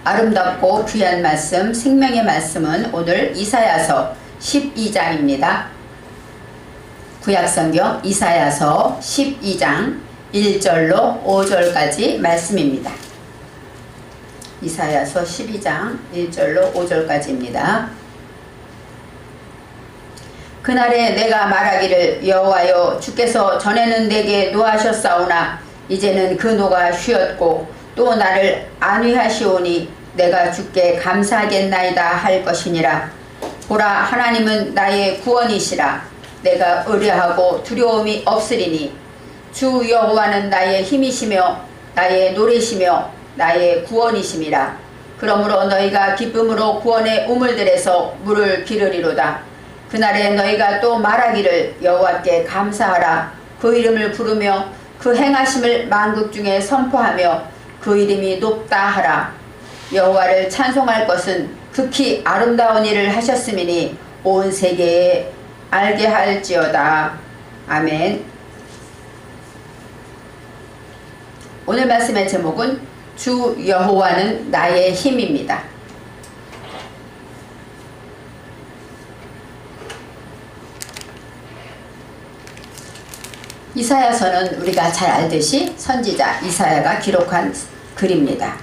아름답고 귀한 말씀, 생명의 말씀은 오늘 이사야서 12장입니다. 구약성경 이사야서 12장 1절로 5절까지 말씀입니다. 이사야서 12장 1절로 5절까지입니다. 그날에 내가 말하기를 여호와여 주께서 전에는 내게 노하셨사오나 이제는 그 노가 쉬었고 또 나를 안위하시오니 내가 주께 감사하겠나이다 할 것이니라. 보라 하나님은 나의 구원이시라. 내가 의뢰하고 두려움이 없으리니 주 여호와는 나의 힘이시며 나의 노래시며 나의 구원이심이라. 그러므로 너희가 기쁨으로 구원의 우물들에서 물을 기르리로다. 그날에 너희가 또 말하기를 여호와께 감사하라. 그 이름을 부르며 그 행하심을 만국 중에 선포하며 그 이름이 높다 하라. 여호와를 찬송할 것은 극히 아름다운 일을 하셨음이니 온 세계에 알게 할지어다. 아멘. 오늘 말씀의 제목은 주 여호와는 나의 힘입니다. 이사야서는 우리가 잘 알듯이 선지자 이사야가 기록한 글입니다.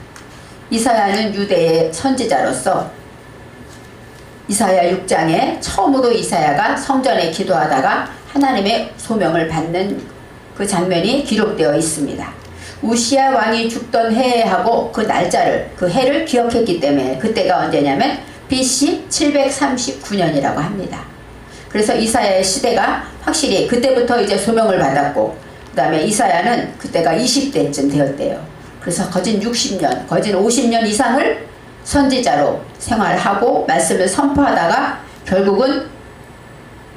이사야는 유대의 선지자로서 이사야 6장에 처음으로 이사야가 성전에 기도하다가 하나님의 소명을 받는 그 장면이 기록되어 있습니다. 우시야 왕이 죽던 해하고 그 날짜를, 그 해를 기억했기 때문에 그때가 언제냐면 BC 739년이라고 합니다. 그래서 이사야의 시대가 확실히 그때부터 이제 소명을 받았고, 그 다음에 이사야는 그때가 20대쯤 되었대요. 그래서 거진 60년, 거진 50년 이상을 선지자로 생활하고 말씀을 선포하다가 결국은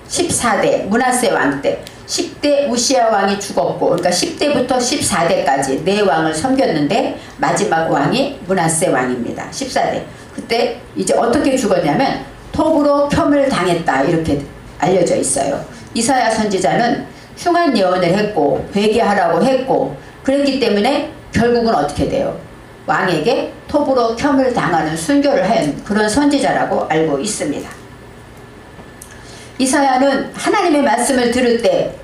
14대 므낫세 왕 때 10대 우시야 왕이 죽었고, 그러니까 10대부터 14대까지 네 왕을 섬겼는데 마지막 왕이 므낫세 왕입니다. 14대. 그때 이제 어떻게 죽었냐면 톱으로 켬을 당했다, 이렇게 알려져 있어요. 이사야 선지자는 흉한 예언을 했고 회개하라고 했고 그랬기 때문에 결국은 어떻게 돼요? 왕에게 톱으로 켬을 당하는 순교를 한 그런 선지자라고 알고 있습니다. 이사야는 하나님의 말씀을 들을 때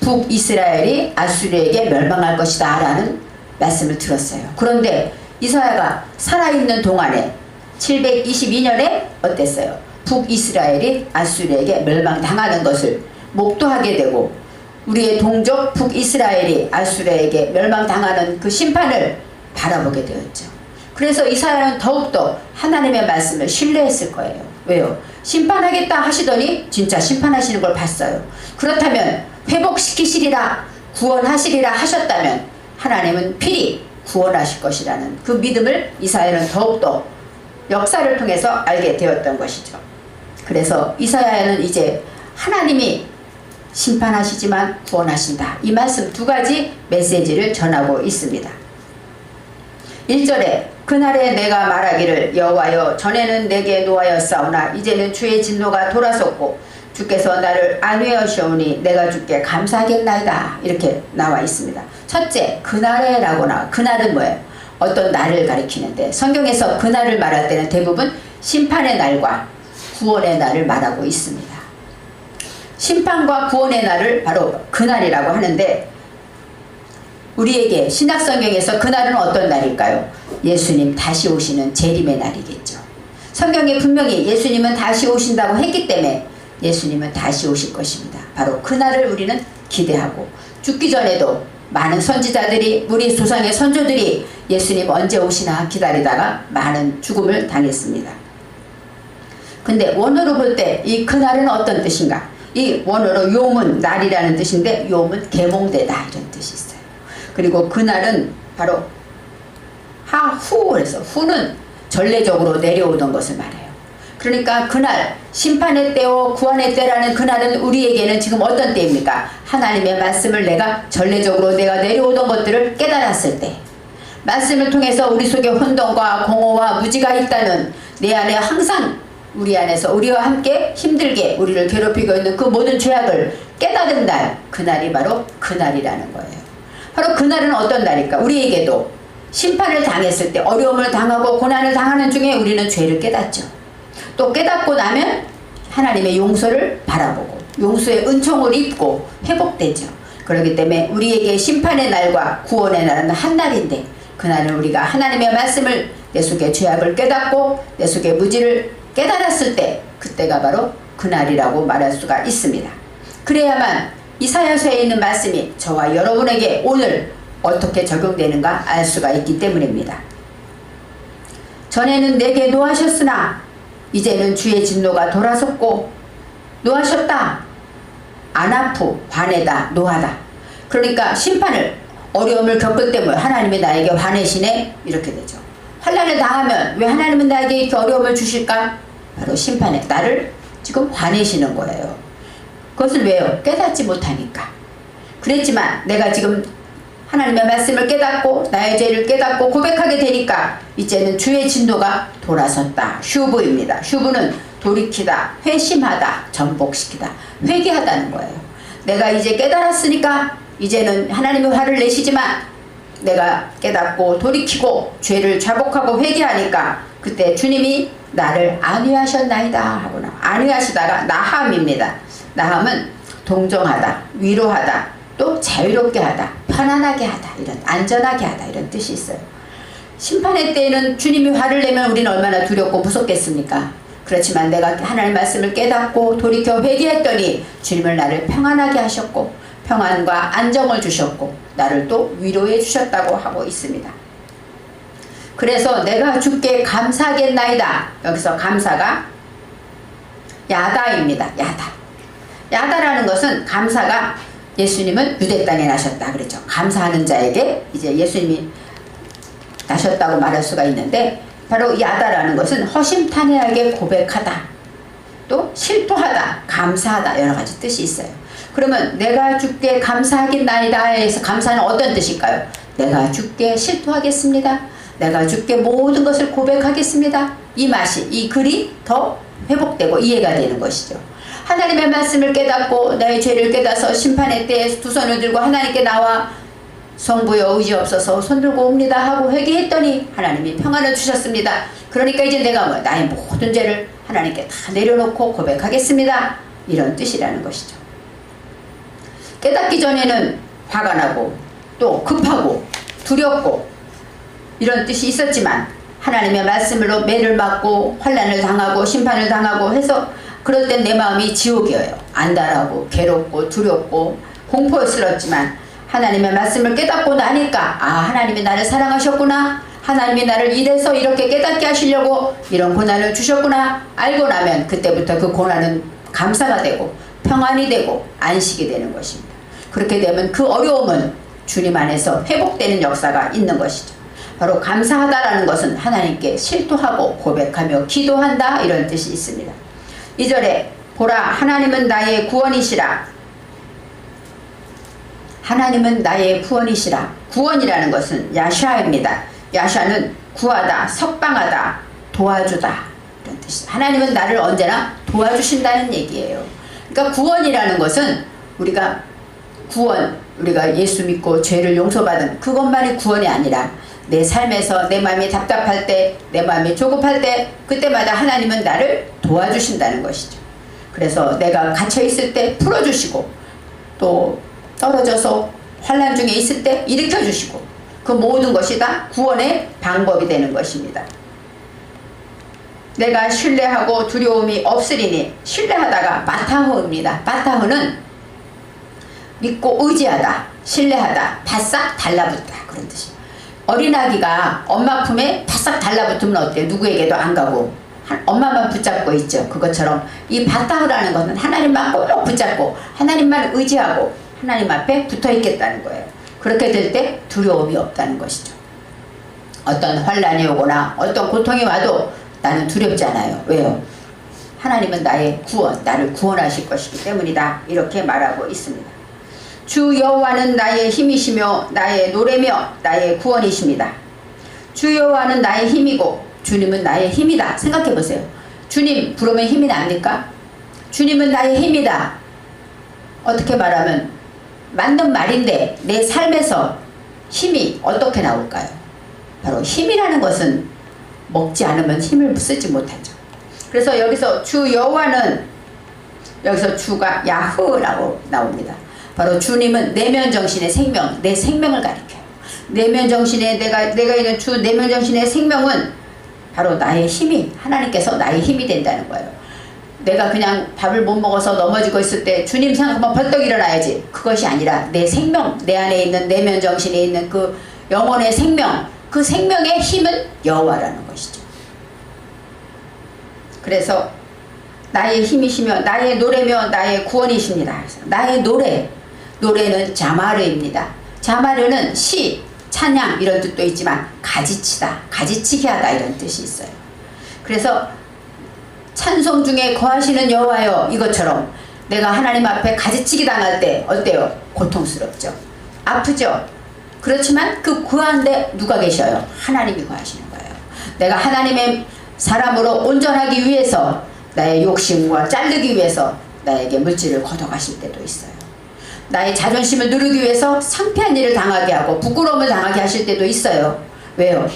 북이스라엘이 아수르에게 멸망할 것이다 라는 말씀을 들었어요. 그런데 이사야가 살아있는 동안에 722년에 어땠어요? 북이스라엘이 아수르에게 멸망당하는 것을 목도하게 되고 우리의 동족 북이스라엘이 아수르에게 멸망당하는 그 심판을 바라보게 되었죠. 그래서 이사야는 더욱더 하나님의 말씀을 신뢰했을 거예요. 왜요? 심판하겠다 하시더니 진짜 심판하시는 걸 봤어요. 그렇다면 회복시키시리라, 구원하시리라 하셨다면 하나님은 필히 구원하실 것이라는 그 믿음을 이사야는 더욱더 역사를 통해서 알게 되었던 것이죠. 그래서 이사야는 이제 하나님이 심판하시지만 구원하신다, 이 말씀 두 가지 메시지를 전하고 있습니다. 1절에 그날에 내가 말하기를 여호와여 전에는 내게 노하였사오나 이제는 주의 진노가 돌아섰고 주께서 나를 안위하시오니 내가 주께 감사하겠나이다, 이렇게 나와 있습니다. 첫째, 그날에 라고 나와. 그날은 뭐예요? 어떤 날을 가리키는데 성경에서 그날을 말할 때는 대부분 심판의 날과 구원의 날을 말하고 있습니다. 심판과 구원의 날을 바로 그날이라고 하는데 우리에게 신약성경에서 그날은 어떤 날일까요? 예수님 다시 오시는 재림의 날이겠죠. 성경에 분명히 예수님은 다시 오신다고 했기 때문에 예수님은 다시 오실 것입니다. 바로 그날을 우리는 기대하고 죽기 전에도 많은 선지자들이, 우리 조상의 선조들이 예수님 언제 오시나 기다리다가 많은 죽음을 당했습니다. 근데 원어로 볼 때 이 그날은 어떤 뜻인가? 이 원어로 요문, 날이라는 뜻인데 요문 계몽되다, 이런 뜻이 있어요. 그리고 그날은 바로 하후, 그래서 후는 전례적으로 내려오던 것을 말해요. 그러니까 그날 심판의 때와 구원의 때라는 그날은 우리에게는 지금 어떤 때입니까? 하나님의 말씀을 내가 전례적으로 내가 내려오던 것들을 깨달았을 때, 말씀을 통해서 우리 속에 혼돈과 공허와 무지가 있다는, 내 안에 항상 우리 안에서 우리와 함께 힘들게 우리를 괴롭히고 있는 그 모든 죄악을 깨달은 날, 그날이 바로 그날이라는 거예요. 바로 그날은 어떤 날일까? 우리에게도 심판을 당했을 때 어려움을 당하고 고난을 당하는 중에 우리는 죄를 깨닫죠. 또 깨닫고 나면 하나님의 용서를 바라보고 용서의 은총을 입고 회복되죠. 그렇기 때문에 우리에게 심판의 날과 구원의 날은 한 날인데 그날은 우리가 하나님의 말씀을 내 속의 죄악을 깨닫고 내 속의 무지를 깨달았을 때 그때가 바로 그날이라고 말할 수가 있습니다. 그래야만 이사야서에 있는 말씀이 저와 여러분에게 오늘 어떻게 적용되는가 알 수가 있기 때문입니다. 전에는 내게 노하셨으나 이제는 주의 진노가 돌아섰고 노하셨다. 안아프 화내다 노하다. 그러니까 심판을 어려움을 겪을 때문에 하나님이 나에게 화내시네 이렇게 되죠. 환난을 당하면 왜 하나님은 나에게 이렇게 어려움을 주실까? 바로 심판에 나를 지금 화내시는 거예요. 그것을 왜요? 깨닫지 못하니까. 그랬지만 내가 지금 하나님의 말씀을 깨닫고 나의 죄를 깨닫고 고백하게 되니까 이제는 주의 진노가 돌아섰다. 슈브입니다. 슈브는 돌이키다, 회심하다, 전복시키다, 회개하다는 거예요. 내가 이제 깨달았으니까 이제는 하나님의 화를 내시지만 내가 깨닫고 돌이키고 죄를 자복하고 회개하니까 그때 주님이 나를 안위하셨나이다 하구나. 안위하시다가 나함입니다. 나함은 동정하다, 위로하다, 또 자유롭게 하다, 편안하게 하다, 이런 안전하게 하다 이런 뜻이 있어요. 심판의 때에는 주님이 화를 내면 우리는 얼마나 두렵고 무섭겠습니까? 그렇지만 내가 하나님의 말씀을 깨닫고 돌이켜 회개했더니 주님을 나를 평안하게 하셨고 평안과 안정을 주셨고 나를 또 위로해 주셨다고 하고 있습니다. 그래서 내가 주께 감사하겠나이다. 여기서 감사가 야다입니다. 야다라는 것은 감사가 예수님은 유대 땅에 나셨다 그랬죠. 감사하는 자에게 이제 예수님이 나셨다고 말할 수가 있는데 바로 야다라는 것은 허심탄회하게 고백하다, 또 실토하다, 감사하다 여러 가지 뜻이 있어요. 그러면 내가 주께 감사하겠나이다 해서 감사는 어떤 뜻일까요? 내가 주께 실토하겠습니다. 내가 주께 모든 것을 고백하겠습니다. 이 맛이, 이 글이 더 회복되고 이해가 되는 것이죠. 하나님의 말씀을 깨닫고 나의 죄를 깨닫아서 심판의 때에 두 손을 들고 하나님께 나와 성부여 의지없어서 손들고 옵니다 하고 회개했더니 하나님이 평안을 주셨습니다. 그러니까 이제 내가 나의 모든 죄를 하나님께 다 내려놓고 고백하겠습니다. 이런 뜻이라는 것이죠. 깨닫기 전에는 화가 나고 또 급하고 두렵고 이런 뜻이 있었지만 하나님의 말씀으로 매를 맞고 환난을 당하고 심판을 당하고 해서 그럴 땐 내 마음이 지옥이에요. 안달하고 괴롭고 두렵고 공포스럽지만 하나님의 말씀을 깨닫고 나니까 하나님이 나를 사랑하셨구나, 하나님이 나를 이래서 이렇게 깨닫게 하시려고 이런 고난을 주셨구나 알고 나면 그때부터 그 고난은 감사가 되고 평안이 되고 안식이 되는 것입니다. 그렇게 되면 그 어려움은 주님 안에서 회복되는 역사가 있는 것이죠. 바로 감사하다라는 것은 하나님께 실토하고 고백하며 기도한다 이런 뜻이 있습니다. 2절에 보라 하나님은 나의 구원이시라. 하나님은 나의 구원이시라. 구원이라는 것은 야샤입니다. 야샤는 구하다, 석방하다, 도와주다 이런 뜻이다. 하나님은 나를 언제나 도와주신다는 얘기예요. 그러니까 구원이라는 것은 우리가 예수 믿고 죄를 용서받은 그것만이 구원이 아니라 내 삶에서 내 마음이 답답할 때, 내 마음이 조급할 때 그때마다 하나님은 나를 도와주신다는 것이죠. 그래서 내가 갇혀있을 때 풀어주시고 또 떨어져서 환난 중에 있을 때 일으켜주시고 그 모든 것이 다 구원의 방법이 되는 것입니다. 내가 신뢰하고 두려움이 없으리니 신뢰하다가 바타흐입니다. 바타흐는 믿고 의지하다, 신뢰하다, 바싹 달라붙다 그런 뜻이에요. 어린아기가 엄마 품에 바싹 달라붙으면 어때요? 누구에게도 안 가고 엄마만 붙잡고 있죠. 그것처럼 이 바타흐라는 것은 하나님만 꼭 붙잡고 하나님만 의지하고 하나님 앞에 붙어 있겠다는 거예요. 그렇게 될 때 두려움이 없다는 것이죠. 어떤 환난이 오거나 어떤 고통이 와도 나는 두렵지 않아요. 왜요? 하나님은 나의 구원, 나를 구원하실 것이기 때문이다. 이렇게 말하고 있습니다. 주 여호와는 나의 힘이시며 나의 노래며 나의 구원이십니다. 주 여호와는 나의 힘이고 주님은 나의 힘이다. 생각해 보세요. 주님 부르면 힘이 납니까? 주님은 나의 힘이다. 어떻게 말하면 맞는 말인데 내 삶에서 힘이 어떻게 나올까요? 바로 힘이라는 것은 먹지 않으면 힘을 쓰지 못하죠. 그래서 여기서 주 여호와는 여기서 주가 야흐라고 나옵니다. 바로 주님은 내면정신의 생명, 내 생명을 가리켜요. 내면정신의 내가 있는 주 내면정신의 생명은 바로 나의 힘이, 하나님께서 나의 힘이 된다는 거예요. 내가 그냥 밥을 못 먹어서 넘어지고 있을 때 주님 생각하면 벌떡 일어나야지. 그것이 아니라 내 생명, 내 안에 있는 내면정신에 있는 그 영혼의 생명, 그 생명의 힘은 여호와라는 것이죠. 그래서 나의 힘이시며 나의 노래며 나의 구원이십니다. 나의 노래는 자마르입니다. 자마르는 시, 찬양 이런 뜻도 있지만 가지치다, 가지치게 하다 이런 뜻이 있어요. 그래서 찬송 중에 거하시는 여호와여, 이것처럼 내가 하나님 앞에 가지치기 당할 때 어때요? 고통스럽죠. 아프죠. 그렇지만 그 구하는데 누가 계셔요? 하나님이 구하시는 거예요. 내가 하나님의 사람으로 온전하기 위해서, 나의 욕심과 자르기 위해서 나에게 물질을 걷어가실 때도 있어요. 나의 자존심을 누르기 위해서 상패한 일을 당하게 하고 부끄러움을 당하게 하실 때도 있어요. 왜요?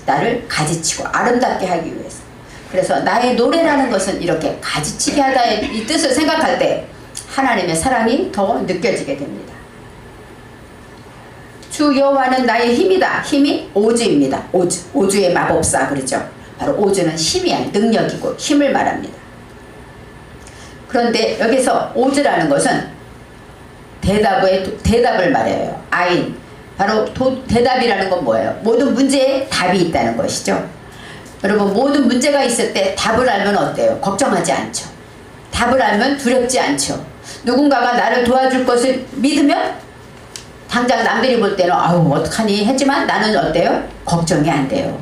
나를 가지치고 아름답게 하기 위해서. 그래서 나의 노래라는 것은 이렇게 가지치게 하다의 이 뜻을 생각할 때 하나님의 사랑이 더 느껴지게 됩니다. 주 여호와는 나의 힘이다. 힘이 오즈입니다. 오즈의 마법사 그러죠. 바로 오즈는 힘이 아닌 능력이고 힘을 말합니다. 그런데 여기서 오즈라는 것은 대답을 말해요. 아인. 바로 대답이라는 건 뭐예요? 모든 문제에 답이 있다는 것이죠. 여러분, 모든 문제가 있을 때 답을 알면 어때요? 걱정하지 않죠. 답을 알면 두렵지 않죠. 누군가가 나를 도와줄 것을 믿으면 당장 남들이 볼 때는 아우 어떡하니 했지만 나는 어때요? 걱정이 안 돼요.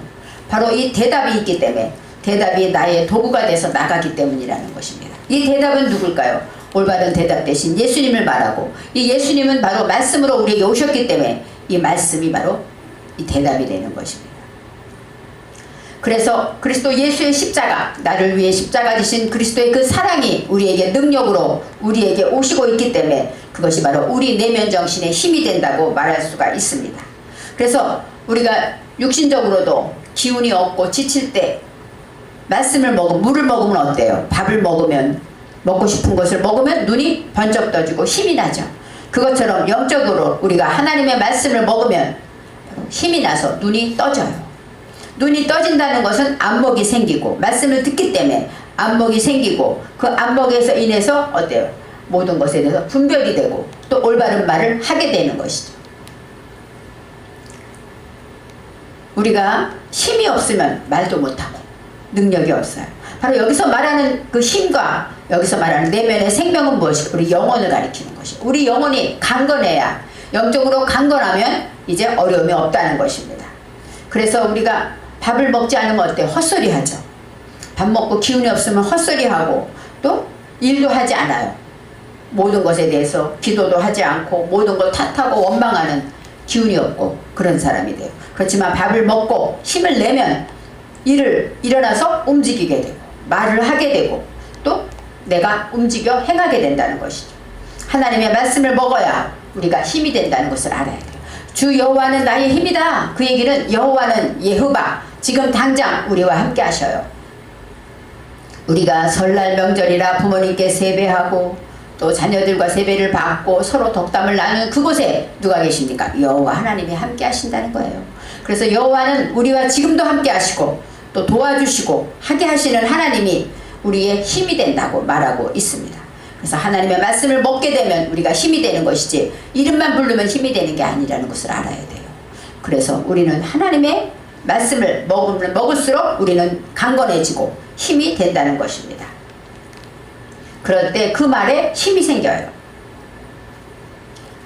바로 이 대답이 있기 때문에, 대답이 나의 도구가 돼서 나가기 때문이라는 것입니다. 이 대답은 누굴까요? 올바른 대답 대신 예수님을 말하고, 이 예수님은 바로 말씀으로 우리에게 오셨기 때문에 이 말씀이 바로 이 대답이 되는 것입니다. 그래서 그리스도 예수의 십자가, 나를 위해 십자가 지신 그리스도의 그 사랑이 우리에게 능력으로 우리에게 오시고 있기 때문에 그것이 바로 우리 내면정신의 힘이 된다고 말할 수가 있습니다. 그래서 우리가 육신적으로도 기운이 없고 지칠 때 말씀을 먹으면, 물을 먹으면 어때요? 밥을 먹으면, 먹고 싶은 것을 먹으면 눈이 번쩍 떠지고 힘이 나죠. 그것처럼 영적으로 우리가 하나님의 말씀을 먹으면 힘이 나서 눈이 떠져요. 눈이 떠진다는 것은 안목이 생기고, 말씀을 듣기 때문에 안목이 생기고, 그 안목에서 인해서 어때요? 모든 것에 대해서 분별이 되고 또 올바른 말을 하게 되는 것이죠. 우리가 힘이 없으면 말도 못하고 능력이 없어요. 바로 여기서 말하는 그 힘과 여기서 말하는 내면의 생명은 무엇일까? 우리 영혼을 가리키는 것이. 우리 영혼이 강건해야, 영적으로 강건하면 이제 어려움이 없다는 것입니다. 그래서 우리가 밥을 먹지 않으면 어때요? 헛소리하죠. 밥 먹고 기운이 없으면 헛소리하고 또 일도 하지 않아요. 모든 것에 대해서 기도도 하지 않고 모든 걸 탓하고 원망하는, 기운이 없고 그런 사람이 돼요. 그렇지만 밥을 먹고 힘을 내면 일어나서 움직이게 되고 말을 하게 되고 또 내가 움직여 행하게 된다는 것이죠. 하나님의 말씀을 먹어야 우리가 힘이 된다는 것을 알아야 돼요. 주 여호와는 나의 힘이다. 그 얘기는 여호와는 예후바, 지금 당장 우리와 함께 하셔요. 우리가 설날 명절이라 부모님께 세배하고 또 자녀들과 세배를 받고 서로 덕담을 나누는 그곳에 누가 계십니까? 여호와 하나님이 함께 하신다는 거예요. 그래서 여호와는 우리와 지금도 함께 하시고 또 도와주시고 하게 하시는 하나님이 우리의 힘이 된다고 말하고 있습니다. 그래서 하나님의 말씀을 먹게 되면 우리가 힘이 되는 것이지 이름만 부르면 힘이 되는 게 아니라는 것을 알아야 돼요. 그래서 우리는 하나님의 말씀을 먹을수록 우리는 강건해지고 힘이 된다는 것입니다. 그럴 때 그 말에 힘이 생겨요.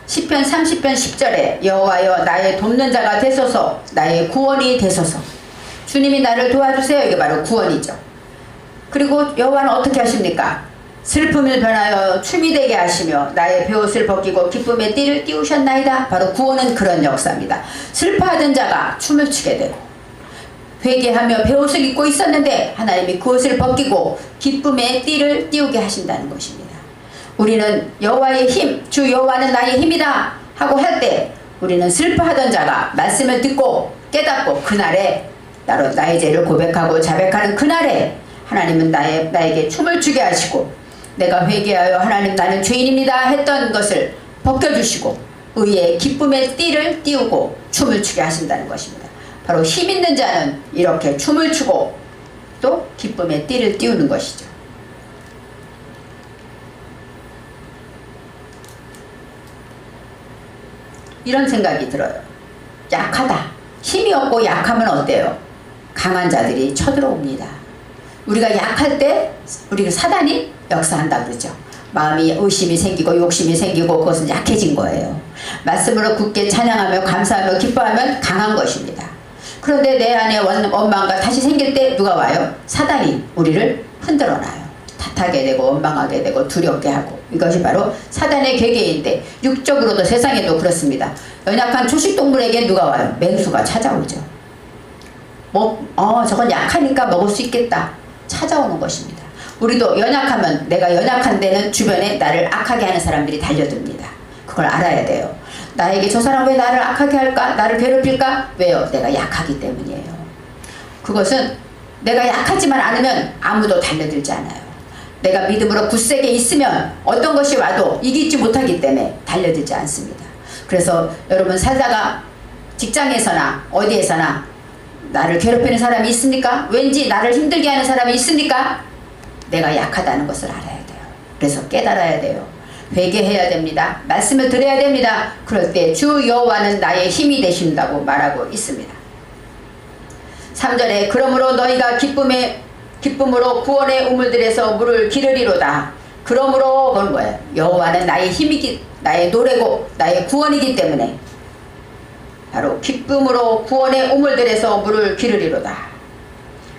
시편 30편 10절에 여호와여 나의 돕는 자가 되소서, 나의 구원이 되소서. 주님이 나를 도와주세요. 이게 바로 구원이죠. 그리고 여호와는 어떻게 하십니까? 슬픔을 변하여 춤이 되게 하시며 나의 베옷을 벗기고 기쁨의 띠를 띄우셨나이다. 바로 구원은 그런 역사입니다. 슬퍼하던 자가 춤을 추게 되고, 회개하며 베옷을 입고 있었는데 하나님이 그 옷을 벗기고 기쁨의 띠를 띄우게 하신다는 것입니다. 우리는 여호와의 힘, 주 여호와는 나의 힘이다 하고 할 때 우리는 슬퍼하던 자가 말씀을 듣고 깨닫고 그날에 나의 죄를 고백하고 자백하는 그날에 하나님은 나에게 춤을 추게 하시고 내가 회개하여 하나님 나는 죄인입니다 했던 것을 벗겨주시고 의의 기쁨의 띠를 띄우고 춤을 추게 하신다는 것입니다. 바로 힘 있는 자는 이렇게 춤을 추고 또 기쁨의 띠를 띄우는 것이죠. 이런 생각이 들어요. 약하다. 힘이 없고 약하면 어때요? 강한 자들이 쳐들어옵니다. 우리가 약할 때 우리 사단이 역사한다 그러죠. 마음이 의심이 생기고 욕심이 생기고 그것은 약해진 거예요. 말씀으로 굳게 찬양하며 감사하며 기뻐하면 강한 것입니다. 그런데 내 안에 원망과 다시 생길 때 누가 와요? 사단이 우리를 흔들어놔요. 탓하게 되고 원망하게 되고 두렵게 하고 이것이 바로 사단의 계계인데 육적으로도 세상에도 그렇습니다. 연약한 초식동물에게 누가 와요? 맹수가 찾아오죠. 저건 약하니까 먹을 수 있겠다. 찾아오는 것입니다. 우리도 연약하면 내가 연약한 데는 주변에 나를 악하게 하는 사람들이 달려듭니다. 그걸 알아야 돼요. 나에게 저 사람 왜 나를 악하게 할까? 나를 괴롭힐까? 왜요? 내가 약하기 때문이에요. 그것은 내가 약하지만 않으면 아무도 달려들지 않아요. 내가 믿음으로 굳세게 있으면 어떤 것이 와도 이기지 못하기 때문에 달려들지 않습니다. 그래서 여러분 살다가 직장에서나 어디에서나 나를 괴롭히는 사람이 있습니까? 왠지 나를 힘들게 하는 사람이 있습니까? 내가 약하다는 것을 알아야 돼요. 그래서 깨달아야 돼요. 회개해야 됩니다. 말씀을 들어야 됩니다. 그럴 때 주 여호와는 나의 힘이 되신다고 말하고 있습니다. 3절에 그러므로 너희가 기쁨으로 구원의 우물들에서 물을 기르리로다. 그러므로 그건 뭐예요? 여호와는 나의 힘이기 나의 노래고 나의 구원이기 때문에 바로 기쁨으로 구원의 우물들에서 물을 기르리로다.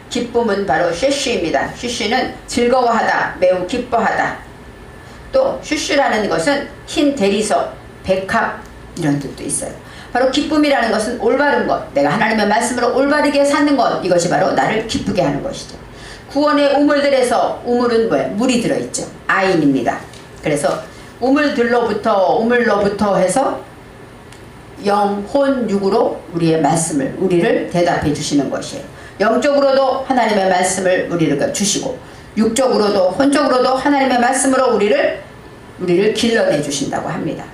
기쁨은 바로 쉐쉬입니다. 쉐쉬는 즐거워하다, 매우 기뻐하다. 또 슈슈라는 것은 흰 대리석, 백합 이런 뜻도 있어요. 바로 기쁨이라는 것은 올바른 것, 내가 하나님의 말씀으로 올바르게 사는 것, 이것이 바로 나를 기쁘게 하는 것이죠. 구원의 우물들에서, 우물은 뭐예요? 물이 들어있죠. 아인입니다. 그래서 우물로부터 해서 영, 혼, 육으로 우리의 말씀을, 우리를 대답해 주시는 것이에요. 영적으로도 하나님의 말씀을 우리를 주시고 육적으로도 혼적으로도 하나님의 말씀으로 우리를 길러내 주신다고 합니다.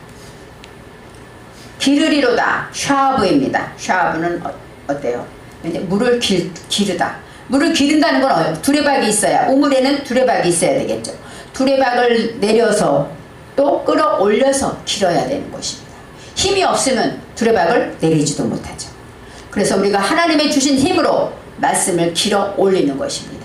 기르리로다. 샤브입니다. 샤브는 어때요? 이제 물을 기르다. 물을 기른다는 건 두레박이 있어야, 우물에는 두레박이 있어야 되겠죠. 두레박을 내려서 또 끌어올려서 길어야 되는 것입니다. 힘이 없으면 두레박을 내리지도 못하죠. 그래서 우리가 하나님의 주신 힘으로 말씀을 길어 올리는 것입니다.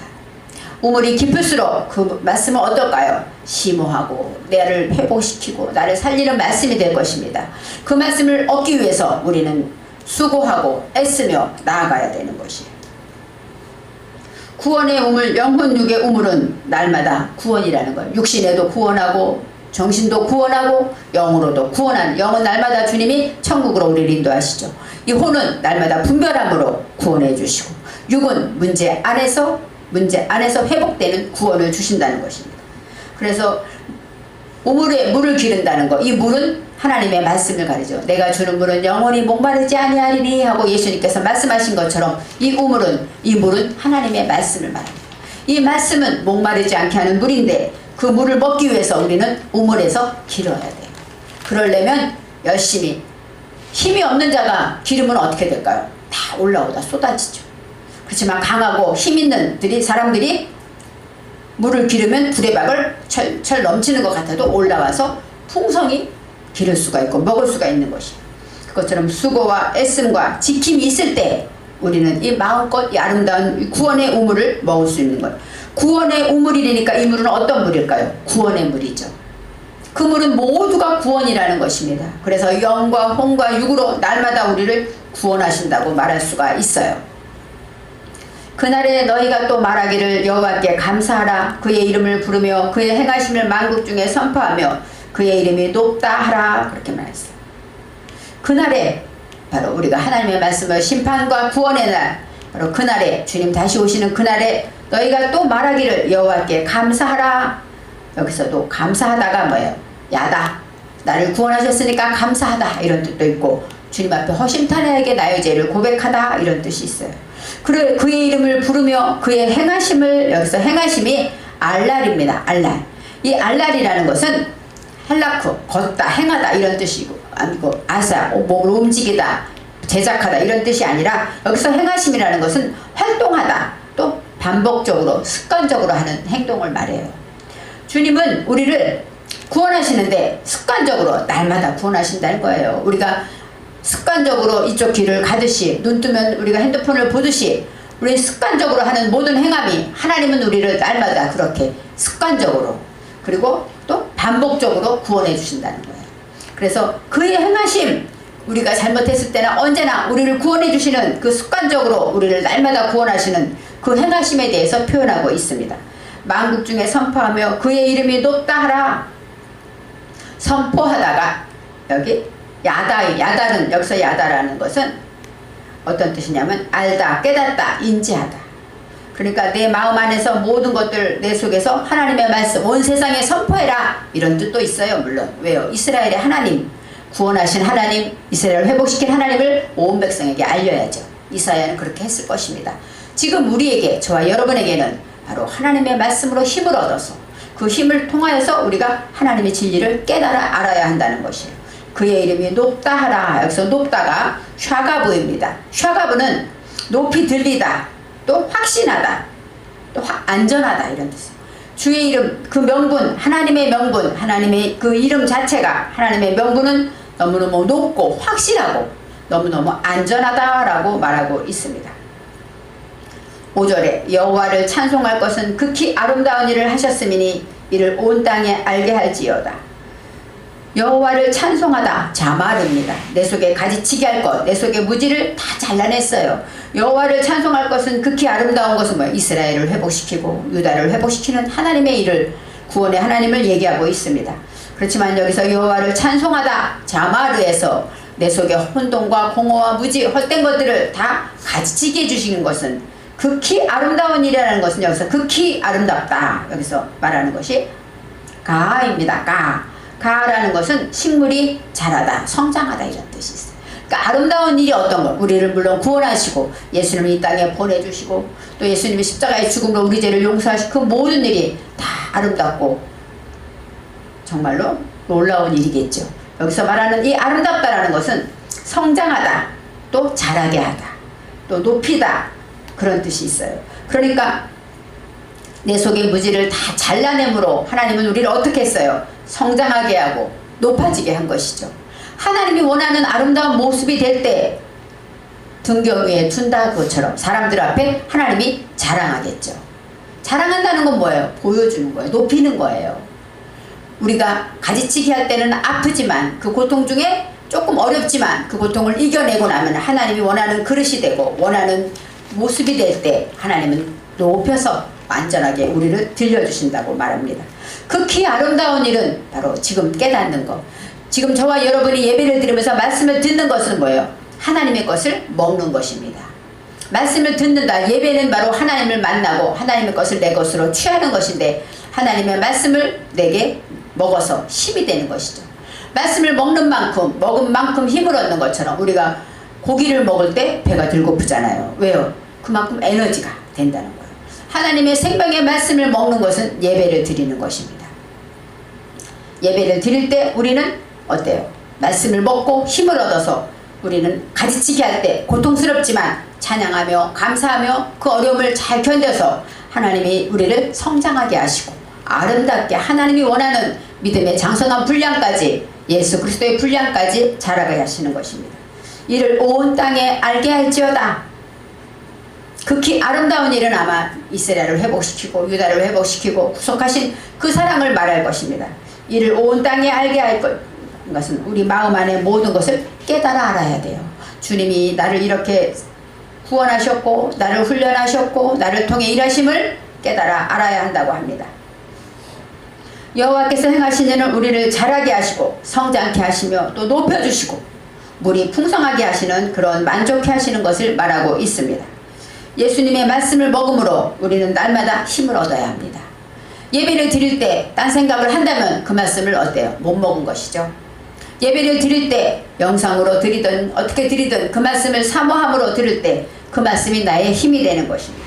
우물이 깊을수록 그 말씀은 어떨까요? 심오하고 나를 회복시키고 나를 살리는 말씀이 될 것입니다. 그 말씀을 얻기 위해서 우리는 수고하고 애쓰며 나아가야 되는 것이에요. 구원의 우물, 영혼 육의 우물은 날마다 구원이라는 걸, 육신에도 구원하고 정신도 구원하고 영으로도 구원하는, 영은 날마다 주님이 천국으로 우리를 인도하시죠. 이 혼은 날마다 분별함으로 구원해 주시고, 육은 문제 안에서 회복되는 구원을 주신다는 것입니다. 그래서 우물에 물을 기른다는 것, 이 물은 하나님의 말씀을 가리죠. 내가 주는 물은 영원히 목마르지 아니하리니 하고 예수님께서 말씀하신 것처럼 이 물은 하나님의 말씀을 말합니다. 이 말씀은 목마르지 않게 하는 물인데 그 물을 먹기 위해서 우리는 우물에서 길어야 돼요. 그러려면 열심히, 힘이 없는 자가 기르면 어떻게 될까요? 다 올라오다 쏟아지죠. 그렇지만 강하고 힘 있는 사람들이 물을 기르면 두레박을 철 넘치는 것 같아도 올라와서 풍성히 기를 수가 있고 먹을 수가 있는 것이에요. 그것처럼 수고와 애씀과 지킴이 있을 때 우리는 이 마음껏 이 아름다운 구원의 우물을 먹을 수 있는 것. 구원의 우물이니까 이 물은 어떤 물일까요? 구원의 물이죠. 그 물은 모두가 구원이라는 것입니다. 그래서 영과 혼과 육으로 날마다 우리를 구원하신다고 말할 수가 있어요. 그날에 너희가 또 말하기를 여호와께 감사하라. 그의 이름을 부르며 그의 행하심을 만국 중에 선포하며 그의 이름이 높다 하라. 그렇게 말했어요. 그날에 바로 우리가 하나님의 말씀을 심판과 구원의 날, 바로 그날에 주님 다시 오시는 그날에 너희가 또 말하기를 여호와께 감사하라. 여기서도 감사하다가 뭐예요? 야다. 나를 구원하셨으니까 감사하다 이런 뜻도 있고 주님 앞에 허심탄회하게 나의 죄를 고백하다 이런 뜻이 있어요. 그의 이름을 부르며 그의 행하심을, 여기서 행하심이 알랄입니다. 알랄. 이 알랄이라는 것은 헬라쿠, 걷다, 행하다 이런 뜻이고, 아니고 아사, 몸을 움직이다, 제작하다 이런 뜻이 아니라, 여기서 행하심이라는 것은 활동하다, 또 반복적으로 습관적으로 하는 행동을 말해요. 주님은 우리를 구원하시는데 습관적으로 날마다 구원하신다는 거예요. 우리가 습관적으로 이쪽 길을 가듯이, 눈 뜨면 우리가 핸드폰을 보듯이 우리 습관적으로 하는 모든 행함이, 하나님은 우리를 날마다 그렇게 습관적으로, 그리고 또 반복적으로 구원해 주신다는 거예요. 그래서 그의 행하심, 우리가 잘못했을 때는 언제나 우리를 구원해 주시는, 그 습관적으로 우리를 날마다 구원하시는 그 행하심에 대해서 표현하고 있습니다. 만국 중에 선포하며 그의 이름이 높다 하라. 선포하다가, 여기 야다는, 여기서 야다라는 것은 어떤 뜻이냐면 알다, 깨닫다, 인지하다. 그러니까 내 마음 안에서 모든 것들, 내 속에서 하나님의 말씀 온 세상에 선포해라, 이런 뜻도 있어요. 물론 왜요? 이스라엘의 하나님, 구원하신 하나님, 이스라엘을 회복시킨 하나님을 온 백성에게 알려야죠. 이사야는 그렇게 했을 것입니다. 지금 우리에게, 저와 여러분에게는 바로 하나님의 말씀으로 힘을 얻어서, 그 힘을 통하여서 우리가 하나님의 진리를 깨달아 알아야 한다는 것이에요. 그의 이름이 높다 하라. 여기서 높다가 샤가브입니다. 샤가브는 높이 들리다, 또 확신하다, 또 안전하다 이런 뜻이에요. 주의 이름, 그 명분, 하나님의 명분, 하나님의 그 이름 자체가, 하나님의 명분은 너무너무 높고 확실하고 너무너무 안전하다라고 말하고 있습니다. 5절에 여호와를 찬송할 것은 극히 아름다운 일을 하셨음이니 이를 온 땅에 알게 할지어다. 여호와를 찬송하다, 자말입니다. 내 속에 가지치기 할 것, 내 속에 무지를 다 잘라냈어요. 여호와를 찬송할 것은 극히 아름다운 것은 뭐예요? 이스라엘을 회복시키고 유다를 회복시키는 하나님의 일을, 구원의 하나님을 얘기하고 있습니다. 그렇지만 여기서 여호와를 찬송하다, 자마르에서 내 속에 혼돈과 공허와 무지, 헛된 것들을 다 가지치게 해주시는 것은, 극히 아름다운 일이라는 것은 여기서 극히 아름답다, 여기서 말하는 것이 가입니다. 가라는 것은 식물이 자라다, 성장하다 이런 뜻이 있어요. 그러니까 아름다운 일이 어떤 것, 우리를 물론 구원하시고 예수님을 이 땅에 보내주시고, 또 예수님이 십자가의 죽음으로 우리 죄를 용서하시고, 그 모든 일이 다 아름답고 정말로 놀라운 일이겠죠. 여기서 말하는 이 아름답다라는 것은 성장하다, 또 자라게 하다, 또 높이다, 그런 뜻이 있어요. 그러니까 내 속의 무지를 다 잘라내므로 하나님은 우리를 어떻게 했어요? 성장하게 하고 높아지게 한 것이죠. 하나님이 원하는 아름다운 모습이 될 때 등경 위에 둔다, 그것처럼 사람들 앞에 하나님이 자랑하겠죠. 자랑한다는 건 뭐예요? 보여주는 거예요. 높이는 거예요. 우리가 가지치기 할 때는 아프지만, 그 고통 중에 조금 어렵지만 그 고통을 이겨내고 나면 하나님이 원하는 그릇이 되고 원하는 모습이 될 때 하나님은 높여서 완전하게 우리를 들려주신다고 말합니다. 극히 아름다운 일은 바로 지금 깨닫는 것. 지금 저와 여러분이 예배를 드리면서 말씀을 듣는 것은 뭐예요? 하나님의 것을 먹는 것입니다. 말씀을 듣는다. 예배는 바로 하나님을 만나고 하나님의 것을 내 것으로 취하는 것인데, 하나님의 말씀을 내게 먹어서 힘이 되는 것이죠. 말씀을 먹는 만큼, 먹은 만큼 힘을 얻는 것처럼 우리가 고기를 먹을 때 배가 들 고프잖아요. 왜요? 그만큼 에너지가 된다는 거예요. 하나님의 생명의 말씀을 먹는 것은 예배를 드리는 것입니다. 예배를 드릴 때 우리는 어때요? 말씀을 먹고 힘을 얻어서 우리는 가지치기 할 때 고통스럽지만 찬양하며 감사하며 그 어려움을 잘 견뎌서 하나님이 우리를 성장하게 하시고 아름답게 하나님이 원하는 믿음의 장성한 분량까지, 예수 그리스도의 분량까지 자라게 하시는 것입니다. 이를 온 땅에 알게 할지어다. 극히 아름다운 일은 아마 이스라엘을 회복시키고 유다를 회복시키고 구속하신 그 사랑을 말할 것입니다. 이를 온 땅에 알게 할 것은 우리 마음 안에 모든 것을 깨달아 알아야 돼요. 주님이 나를 이렇게 구원하셨고 나를 훈련하셨고 나를 통해 일하심을 깨달아 알아야 한다고 합니다. 여호와께서 행하신 일은 우리를 자라게 하시고 성장케 하시며 또 높여주시고 물이 풍성하게 하시는, 그런 만족해 하시는 것을 말하고 있습니다. 예수님의 말씀을 먹음으로 우리는 날마다 힘을 얻어야 합니다. 예배를 드릴 때 딴 생각을 한다면 그 말씀을 어때요? 못 먹은 것이죠. 예배를 드릴 때 영상으로 드리든 어떻게 드리든 그 말씀을 사모함으로 들을 때 그 말씀이 나의 힘이 되는 것입니다.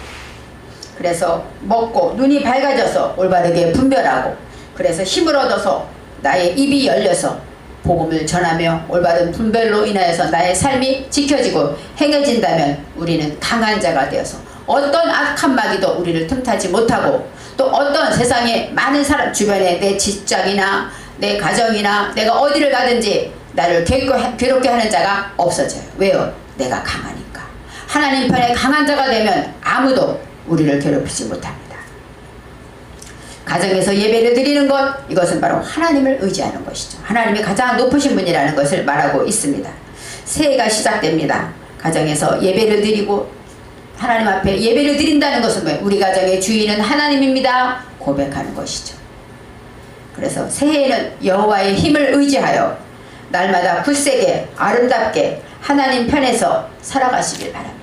그래서 먹고 눈이 밝아져서 올바르게 분별하고, 그래서 힘을 얻어서 나의 입이 열려서 복음을 전하며 올바른 분별로 인하여서 나의 삶이 지켜지고 행해진다면 우리는 강한 자가 되어서 어떤 악한 마귀도 우리를 틈타지 못하고, 또 어떤 세상에 많은 사람 주변에 내 직장이나 내 가정이나 내가 어디를 가든지 나를 괴롭게 하는 자가 없어져요. 왜요? 내가 강하니까. 하나님 편에 강한 자가 되면 아무도 우리를 괴롭히지 못합니다. 가정에서 예배를 드리는 것, 이것은 바로 하나님을 의지하는 것이죠. 하나님이 가장 높으신 분이라는 것을 말하고 있습니다. 새해가 시작됩니다. 가정에서 예배를 드리고 하나님 앞에 예배를 드린다는 것은 뭐예요? 우리 가정의 주인은 하나님입니다 고백하는 것이죠. 그래서 새해에는 여호와의 힘을 의지하여 날마다 굳세게 아름답게 하나님 편에서 살아가시길 바랍니다.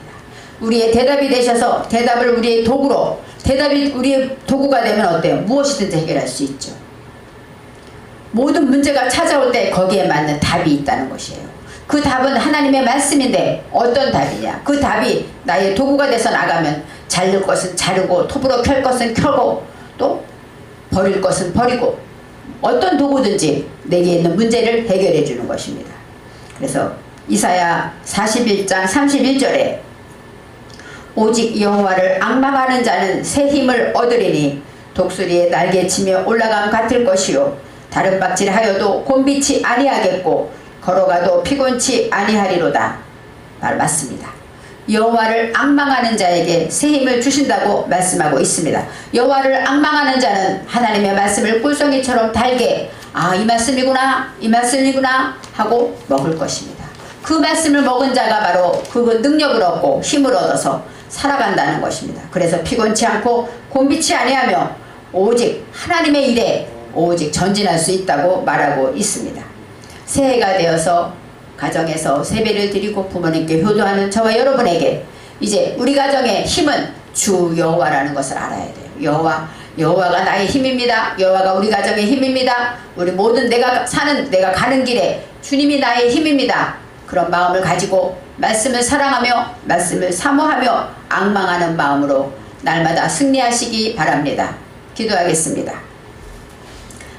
우리의 대답이 되셔서 대답을 우리의 도구로, 대답이 우리의 도구가 되면 어때요? 무엇이든지 해결할 수 있죠. 모든 문제가 찾아올 때 거기에 맞는 답이 있다는 것이에요. 그 답은 하나님의 말씀인데 어떤 답이냐? 그 답이 나의 도구가 돼서 나가면 자를 것은 자르고 톱으로 켤 것은 켜고 또 버릴 것은 버리고 어떤 도구든지 내게 있는 문제를 해결해 주는 것입니다. 그래서 이사야 41장 31절에 오직 여호와를 앙망하는 자는 새 힘을 얻으리니 독수리의 날개치며 올라감 같을 것이요 다른 박질하여도 곤비치 아니하겠고 걸어가도 피곤치 아니하리로다. 말 맞습니다. 여호와를 앙망하는 자에게 새 힘을 주신다고 말씀하고 있습니다. 여호와를 앙망하는 자는 하나님의 말씀을 꿀송이처럼 달게 이 말씀이구나 이 말씀이구나 하고 먹을 것입니다. 그 말씀을 먹은 자가 바로 그 능력을 얻고 힘을 얻어서 살아간다는 것입니다. 그래서 피곤치 않고 곤비치 아니하며 오직 하나님의 일에 오직 전진할 수 있다고 말하고 있습니다. 새해가 되어서 가정에서 세배를 드리고 부모님께 효도하는 저와 여러분에게 이제 우리 가정의 힘은 주 여호와라는 것을 알아야 돼요. 여호와가 나의 힘입니다. 여호와가 우리 가정의 힘입니다. 우리 모든 내가 가는 길에 주님이 나의 힘입니다. 그런 마음을 가지고 말씀을 사랑하며 말씀을 사모하며 앙망하는 마음으로 날마다 승리하시기 바랍니다. 기도하겠습니다.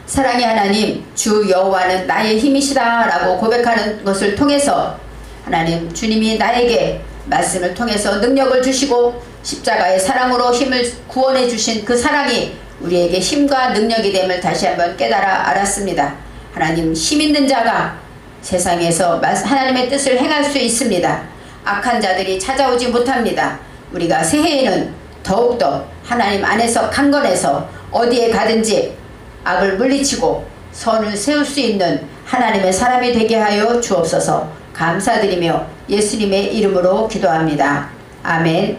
사랑의 하나님, 주 여호와는 나의 힘이시다 라고 고백하는 것을 통해서 하나님 주님이 나에게 말씀을 통해서 능력을 주시고 십자가의 사랑으로 힘을 구원해 주신 그 사랑이 우리에게 힘과 능력이 됨을 다시 한번 깨달아 알았습니다. 하나님, 힘 있는 자가 세상에서 하나님의 뜻을 행할 수 있습니다. 악한 자들이 찾아오지 못합니다. 우리가 새해에는 더욱더 하나님 안에서 강건해서 어디에 가든지 악을 물리치고 선을 세울 수 있는 하나님의 사람이 되게 하여 주옵소서. 감사드리며 예수님의 이름으로 기도합니다. 아멘.